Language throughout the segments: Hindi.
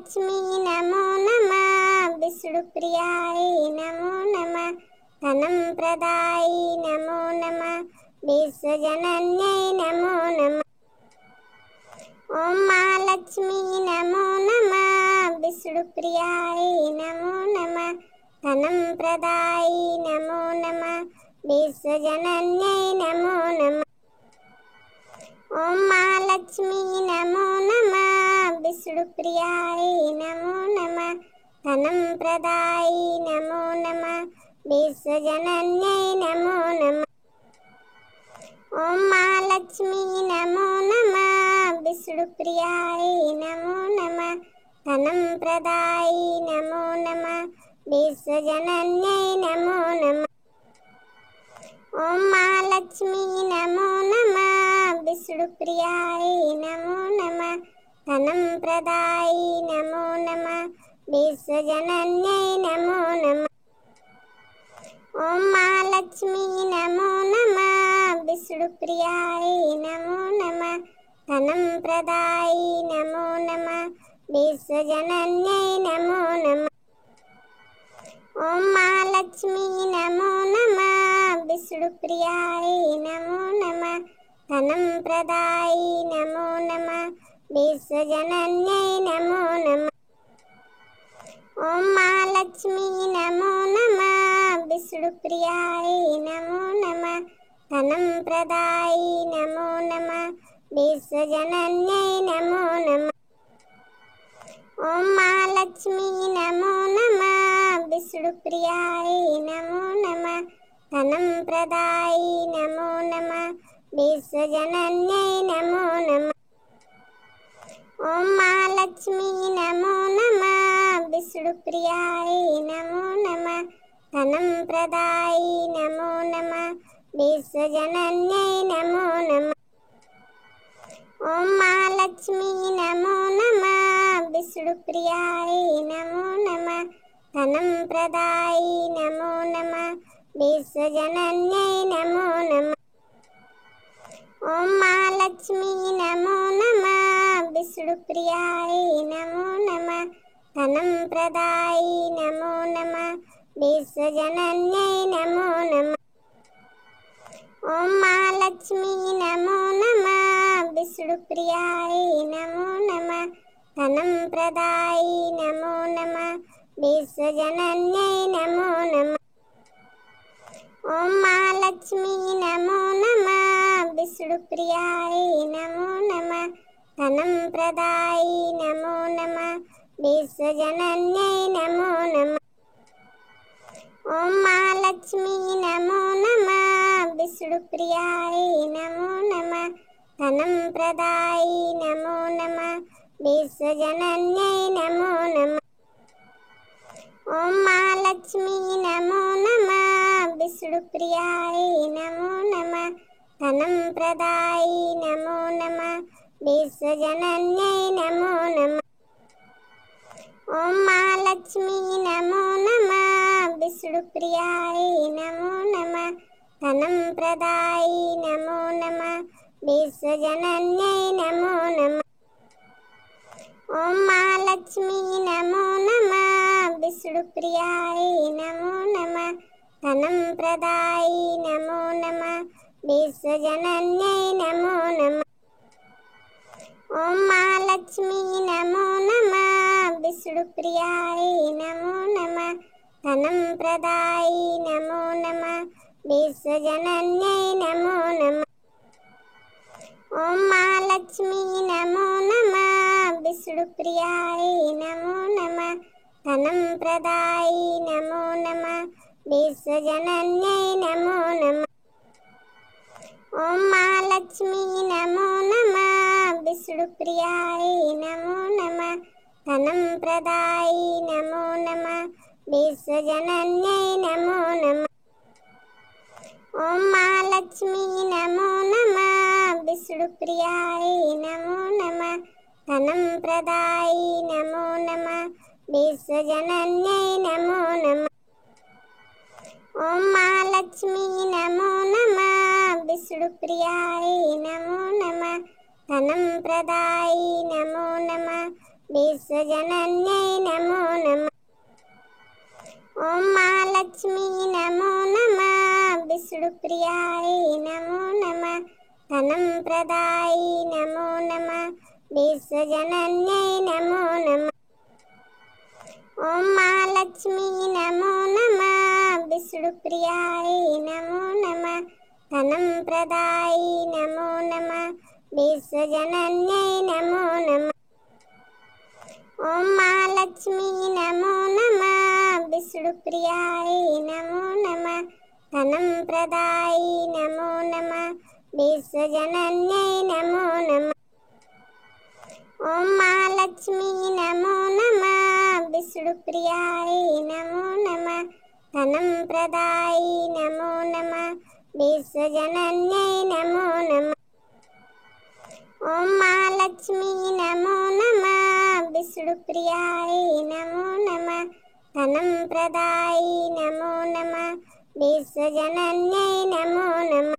महालक्ष्मी नमो नमः। विष्णुप्रियाय नमो नमः। धनं प्रदाय नमो नमः। विश्वजनन्यै नमो नमः। ॐ महालक्ष्मी नमो नमः। विष्णुप्रियाय नमो नमः। धनं प्रदाय नमो नमः। विश्वजनन्यै नमो नमः। ॐ महालक्ष्मी नमो नमः। विष्णुप्रियाय नमो नमः। धनं प्रदाय नमो नमः। विश्वजनन्यै नमो नमः। ॐ महालक्ष्मी नमो नमः। विष्णुप्रियाय नमो नमः। धनं प्रदाय नमो नमः। विश्वजनन्यै नमो नमः। ॐ महालक्ष्मी नमो नमः। विष्णुप्रियाय नमो नमः। धनं प्रदाय नमो नमः। विश्वजनन्यै नमो नमः। ॐ महालक्ष्मी नमो नमः। विष्णुप्रियाय नमो नमः। धनं प्रदाय नमो नमः। विश्वजनन्यै नमो नमः। ॐ महालक्ष्मी नमो नमः। विष्णुप्रियाय नमो नमः। धनं प्रदाय नमो नमः। विश्वजनन्यै नमो नमः। ॐ महालक्ष्मी नमो नमः। विष्णुप्रियाय नमो नमः। धनं प्रदाय नमो नमः। विश्वजनन्यै नमो नमः। ॐ महालक्ष्मी नमो नमः। विष्णुप्रियाय नमो नमः। धनं प्रदाय नमो नमः। विश्वजनन्यै नमो नमः। ॐ महालक्ष्मी नमो नमः। विष्णुप्रियाय नमो नमः। धनं प्रदाय नमो नमः। विश्वजनन्यै नमो नमः। ॐ महालक्ष्मी नमो नमः। विष्णुप्रियाय नमो नमः। धनं प्रदाय नमो नमः। विश्वजनन्यै नमो नमः। ॐ महालक्ष्मी नमो नमः। विष्णुप्रियाय नमो नमः। धनं प्रदाय नमो नमः। विश्वजनन्यै नमो नमः। ॐ महालक्ष्मी नमो नमः। विष्णुप्रियाय नमो नमः। धनं प्रदाय नमो नमः। विश्वजनन्यै नमो नमः। ॐ महालक्ष्मी नमो नमः। विष्णुप्रियाय नमो नमः। धनं प्रदाय नमो नमः। विश्वजनन्यै नमो नमः। ॐ महालक्ष्मी नमो नमः। विष्णुप्रियाय नमो नमः। धनं प्रदाय नमो नमः। विश्वजनन्यै नमो नमः। ॐ महालक्ष्मी नमो नमः। विष्णुप्रियाय नमो नमः। धनं प्रदाय नमो नमः। विश्वजनन्यै नमो नमः। ॐ महालक्ष्मी नमो नमः। विष्णुप्रियाय नमो नमः। धनं प्रदाय नमो नमः। विश्वजनन्यै नमो नमः। ॐ महालक्ष्मी नमो नमः। विष्णुप्रियाय नमो नमः। धनं प्रदाय नमो नमः। विश्वजनन्यै नमो नमः। ॐ महालक्ष्मी नमो नमः। विष्णुप्रियाय नमो नमः। धनं प्रदाय नमो नमः। विश्वजनन्यै नमो नमः। ॐ महालक्ष्मी नमो नमः। विष्णुप्रियाय नमो नमः। धनं प्रदाय नमो नमः। विश्वजनन्यै नमो नमः। ॐ महालक्ष्मी नमो नमः। विष्णुप्रियाय नमो नमः। धनं प्रदाय नमो नमः। विश्वजनन्यै नमो नमः। ॐ महालक्ष्मी नमो नमः। विष्णुप्रियाय नमो नमः। धनं प्रदाय नमो नमः। विश्वजनन्यै नमो नमः। ॐ महालक्ष्मी नमो नमः। विष्णुप्रियाय नमो नमः। धनं प्रदाय नमो नमः। विश्वजनन्यै नमो नमः। ॐ महालक्ष्मी नमो नमः। विष्णुप्रियायै नमो नमः। धनं प्रदायै नमो नमः। विश्वजनन्यै नमो नमः। ॐ महालक्ष्मी नमो नमः। विष्णुप्रियायै नमो नमः। धनं प्रदायै नमो नमः। विश्वजनन्यै नमो नमः। ॐ महालक्ष्मी नमो नमः। विष्णुप्रियायै नमो नमः। धनं प्रदायै नमो नमः। विश्वजनन्यै नमो नमः। ॐ महालक्ष्मी नमो नमः। विष्णुप्रियायै नमो नमः। धनं प्रदायै नमो नमः। विश्वजनन्यै नमो नमः। ॐ महालक्ष्मी नमो नमः। विष्णुप्रियायै नमो नमः। धनं प्रदायै नमो नमः। विश्वजनन्यै नमो नमः।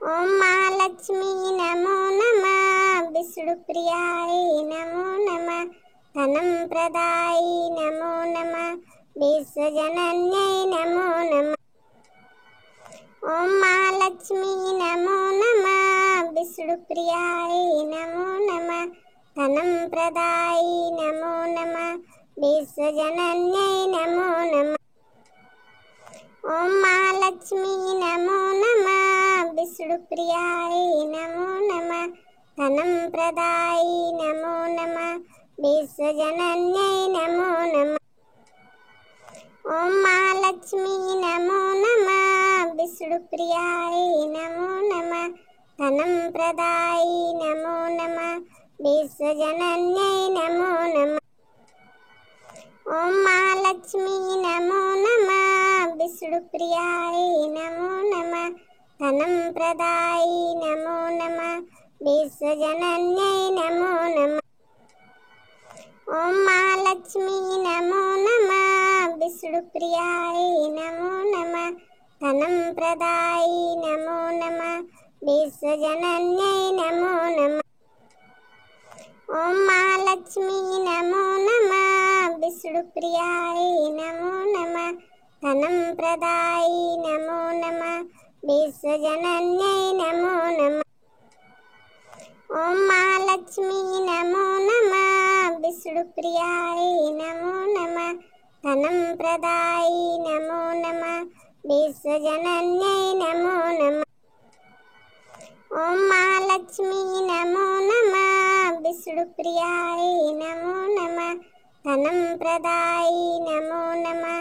ॐ महालक्ष्मी नमो नमः। विष्णुप्रियायै नमो नमः। धनं प्रदायै नमो नमः। विश्वजनन्यै नमो नमः। ॐ महालक्ष्मी नमो नमः। विष्णुप्रियायै नमो नमः। धनं प्रदायै नमो नमः। विश्वजनन्यै नमो नमः। ॐ महालक्ष्मी नमो नमः। विष्णुप्रियायै नमो नमः। धनं प्रदायै नमो नमः। विश्वजनन्यै नमो नमः। ॐ महालक्ष्मी नमो नमः। विष्णुप्रियायै नमो नमः। धनं प्रदायै नमो नमः। विश्वजनन्यै नमो नमः। ॐ महालक्ष्मी नमो नमः। विष्णुप्रियायै नमो नमः। धनं प्रदायै नमो नमः। विश्वजनन्यै नमो नमः। ॐ महालक्ष्मी नमो नमः। विष्णुप्रियायै नमो नमः। धनं प्रदायै नमो नमः। विश्वजनन्यै नमो नमः। ॐ महालक्ष्मी नमो नमः। विष्णुप्रियायै नमो नमः। धनं प्रदायै नमो नमः। विश्वजनन्यै नमो नमः। ॐ महालक्ष्मी नमो नमः। विष्णुप्रियायै नमो नमः। धनं प्रदायै नमो नमः। विश्वजनन्यै नमो नमः। ॐ महालक्ष्मी नमो नमः। विष्णुप्रियायै नमो नमः। धनं प्रदायै नमो नमः।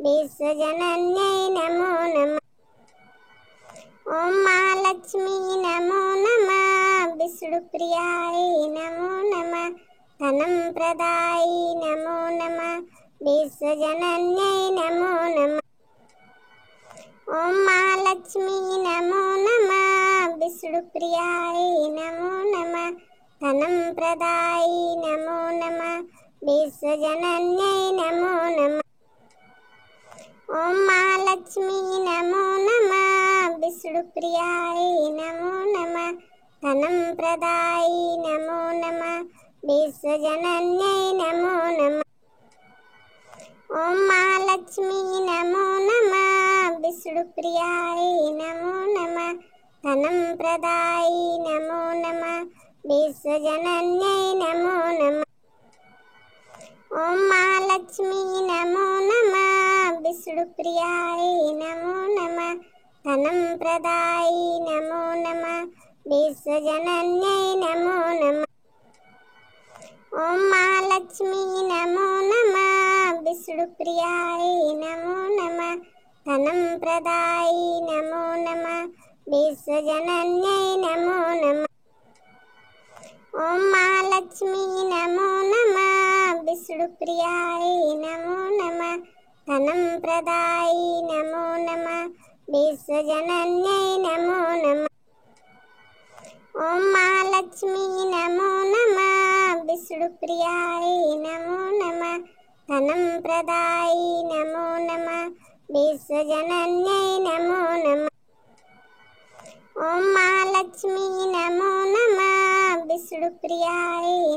विश्वजनन्यै नमो नमः। ॐ महालक्ष्मी नमो नमः। विष्णुप्रियायै नमो नमः। धनं प्रदायै नमो नमः। विश्वजनन्यै नमो नमः। ॐ महालक्ष्मी नमो नमः। विष्णुप्रियायै नमो नमः। धनं प्रदायै नमो नमः। विश्वजनन्यै नमो नमः। ॐ महालक्ष्मी नमो नमः। विष्णुप्रियायै नमो नमः। धनं प्रदायै नमो नमः। विश्वजनन्यै नमो नमः। ॐ महालक्ष्मी नमो नमः। विष्णुप्रियायै नमो नमः। धनं प्रदायै नमो नमः। विश्वजनन्यै नमो नमः। ॐ महालक्ष्मी नमो नमः। विष्णुप्रियायै नमो नमः। धनं प्रदायै नमो नमः। विश्वजनन्यै नमो नमः। ॐ महालक्ष्मी नमो नमः। विष्णुप्रियायै नमो नमः। धनं प्रदायै नमो नमः। विश्वजनन्यै नमो नमः। ॐ महालक्ष्मी नमो नमः। विष्णुप्रियायै नमो नमः। धनं प्रदायै नमो नमः। विश्वजनन्यै नमो नमः। ॐ महालक्ष्मी नमो नमः। विष्णुप्रियायै नमो नमः। धनं प्रदायै नमो नमः। विश्वजनन्यै नमो नमः। ॐ महालक्ष्मी नमो नमः। विष्णुप्रियायै